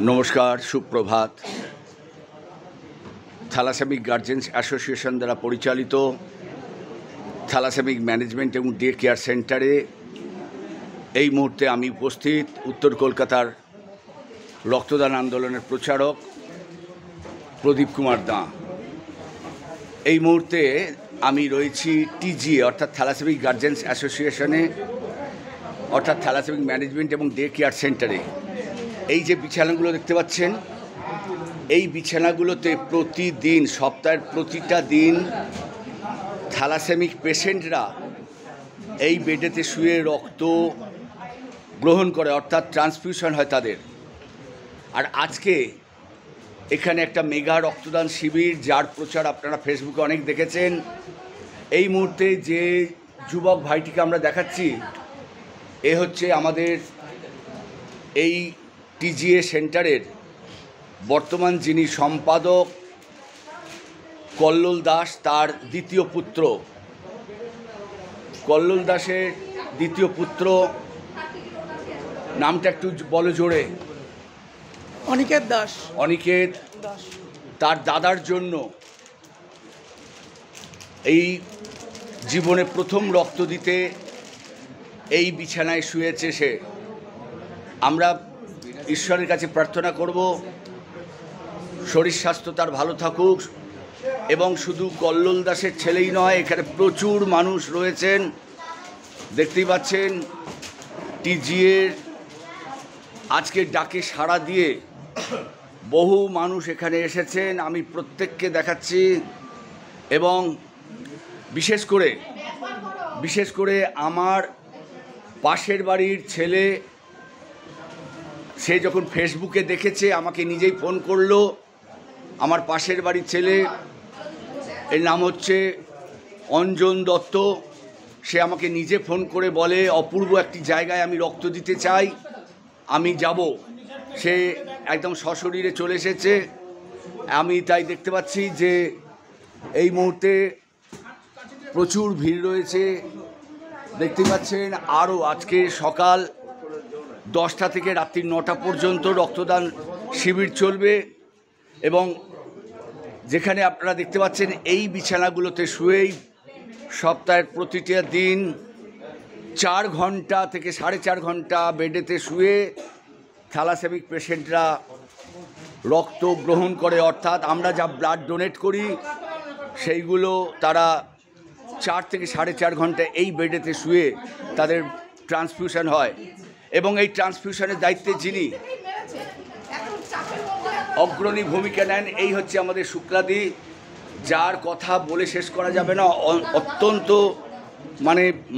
নমস্কার, সুপ্রভাত। Thalassaemic guardian's association দ্বারা পরিচালিত থ্যালাসেমিক ম্যানেজমেন্ট এবং ডে কেয়ার সেন্টারে এই মুহূর্তে আমি উপস্থিত, উত্তর কলকাতার রক্তদান আন্দোলনের প্রচারক প্রদীপ কুমার দাঁ। এই মুহূর্তে আমি রয়েছি টিজিএ অর্থাৎ থ্যালাসেমিক গার্জেন্স অ্যাসোসিয়েশনে অর্থাৎ থ্যালাসেমিক ম্যানেজমেন্ট এবং ডে কেয়ার সেন্টারে। এই যে বিছানাগুলো দেখতে পাচ্ছেন, এই বিছানাগুলোতে প্রতিদিন, সপ্তাহের প্রতিটা দিন থ্যালাসেমিক পেশেন্টরা এই বেডেতে শুয়ে রক্ত গ্রহণ করে, অর্থাৎ ট্রান্সফিউশন হয় তাদের। আর আজকে এখানে একটা মেগা রক্তদান শিবির, যার প্রচার আপনারা ফেসবুকে অনেক দেখেছেন। এই মুহূর্তে যে যুবক ভাইটিকে আমরা দেখাচ্ছি, এ হচ্ছে আমাদের এই টিজিএ সেন্টারের বর্তমান যিনি সম্পাদক কল্লোল দাস, তার দ্বিতীয় পুত্র। কল্লোল দাসের দ্বিতীয় পুত্র, নামটা একটু বলো জোরে। অনিকেত দাস। অনিকেত তার দাদার জন্য এই জীবনে প্রথম রক্ত দিতে এই বিছানায় শুয়েছে সে। আমরা ঈশ্বরের কাছে প্রার্থনা করব শরীর স্বাস্থ্য তার ভালো থাকুক। এবং শুধু কল্লোল দাসের ছেলেই নয়, এখানে প্রচুর মানুষ রয়েছেন, দেখতেই পাচ্ছেন। টিজিএর আজকের ডাকে সাড়া দিয়ে বহু মানুষ এখানে এসেছেন, আমি প্রত্যেককে দেখাচ্ছি। এবং বিশেষ করে আমার পাশের বাড়ির ছেলে, সে যখন ফেসবুকে দেখেছে আমাকে নিজেই ফোন করলো। আমার পাশের বাড়ির ছেলে, এর নাম হচ্ছে অঞ্জন দত্ত, সে আমাকে নিজে ফোন করে বলে, অপূর্ব একটি জায়গায় আমি রক্ত দিতে চাই, আমি যাব। সে একদম সশরীরে চলে এসেছে। আমি তাই দেখতে পাচ্ছি যে এই মুহূর্তে প্রচুর ভিড় রয়েছে, দেখতে পাচ্ছেন। আরও আজকে সকাল 10টা থেকে রাত্রি 9টা পর্যন্ত রক্তদান শিবির চলবে। এবং যেখানে আপনারা দেখতে পাচ্ছেন এই বিছানাগুলোতে শুয়েই সপ্তাহের প্রতিটা দিন 4 ঘন্টা থেকে 4.5 ঘন্টা বেডেতে শুয়ে থ্যালাসেমিক পেশেন্টরা রক্ত গ্রহণ করে। অর্থাৎ আমরা যা ব্লাড ডোনেট করি সেইগুলো তারা 4 থেকে 4.5 ঘন্টা এই বেডেতে শুয়ে তাদের ট্রান্সফিউশন হয়। এবং এই ট্রান্সফিউশনের দায়িত্বে যিনি অগ্রণী ভূমিকা নেন, এই হচ্ছে আমাদের শুক্লাদি, যার কথা বলে শেষ করা যাবে না। অত্যন্ত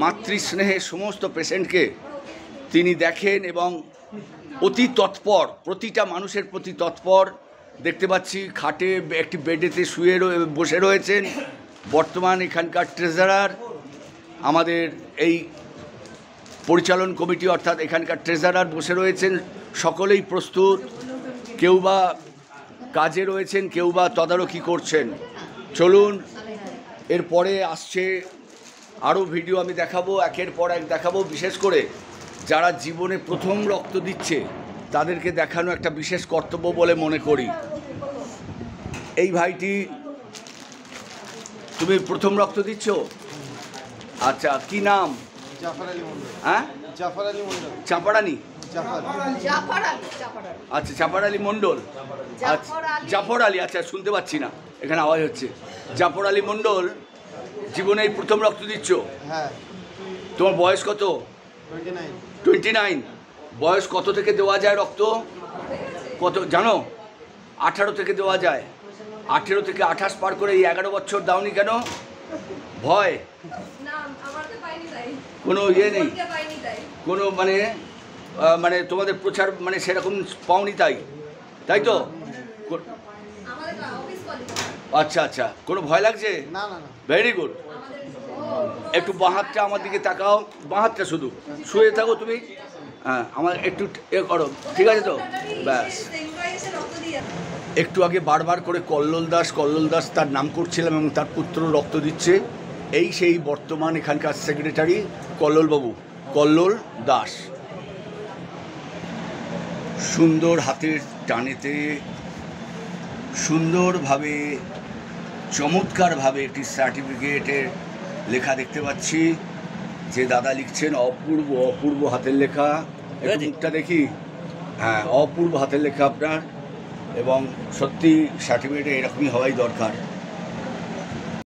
মাতৃস্নেহে সমস্ত পেশেন্টকে তিনি দেখেন এবং অতি তৎপর, প্রতিটা মানুষের প্রতি তৎপর। দেখতে পাচ্ছি খাটে একটি বেডেতে শুয়ে বসে রয়েছেন বর্তমান এখানকার ট্রেজারার, আমাদের এই পরিচালন কমিটি অর্থাৎ এখানকার ট্রেজারার বসে রয়েছেন। সকলেই প্রস্তুত, কেউ বা কাজে রয়েছেন, কেউ বা তদারকি করছেন। চলুন, এরপরে আসছে আরও ভিডিও আমি দেখাবো, একের পর এক দেখাবো। বিশেষ করে যারা জীবনে প্রথম রক্ত দিচ্ছে তাদেরকে দেখানো একটা বিশেষ কর্তব্য বলে মনে করি। এই ভাইটি, তুমি প্রথম রক্ত দিচ্ছ? আচ্ছা, কি নাম? হ্যাঁ, চাপারানি। আচ্ছা, চাপার আলী মণ্ডল। আচ্ছা, জাফর আলী। আচ্ছা, শুনতে পাচ্ছি না, এখানে আওয়াজ হচ্ছে। জাফর আলী মণ্ডল, জীবনে এই প্রথম রক্ত দিচ্ছ? হ্যাঁ। তোমার বয়স কত? 29। বয়স কত থেকে দেওয়া যায় রক্ত? কত জানো? 18 থেকে দেওয়া যায়। 18 থেকে 28 পার করে এই 11 বছর দাওনি কেন? ভয়? কোনো ইয়ে নেই, কোনো মানে তোমাদের প্রচার সেরকম পাওনি, তাই তো? আচ্ছা আচ্ছা, কোনো ভয় লাগছে? না না। Very good. একটু বাঁ হাতটা আমার দিকে তাকাও, বাঁ হাতটা শুধু, শুয়ে থাকো তুমি। হ্যাঁ, আমার একটু এ করো, ঠিক আছে তো? ব্যাস। একটু আগে বারবার করে কল্লোল দাস তার নাম করছিলাম এবং তার পুত্র রক্ত দিচ্ছে। এই সেই বর্তমান এখানকার সেক্রেটারি কল্লোলবাবু। কল্লোল দাস। সুন্দর হাতের টানেতে সুন্দরভাবে চমৎকারভাবে একটি সার্টিফিকেটের লেখা দেখতে পাচ্ছি, যে দাদা লিখছেন অপূর্ব অপূর্ব হাতের লেখা। একটু মুখটা দেখি, হ্যাঁ অপূর্ব হাতের লেখা আপনার, এবং সত্যি সার্টিফিকেটে এরকমই হওয়াই দরকার।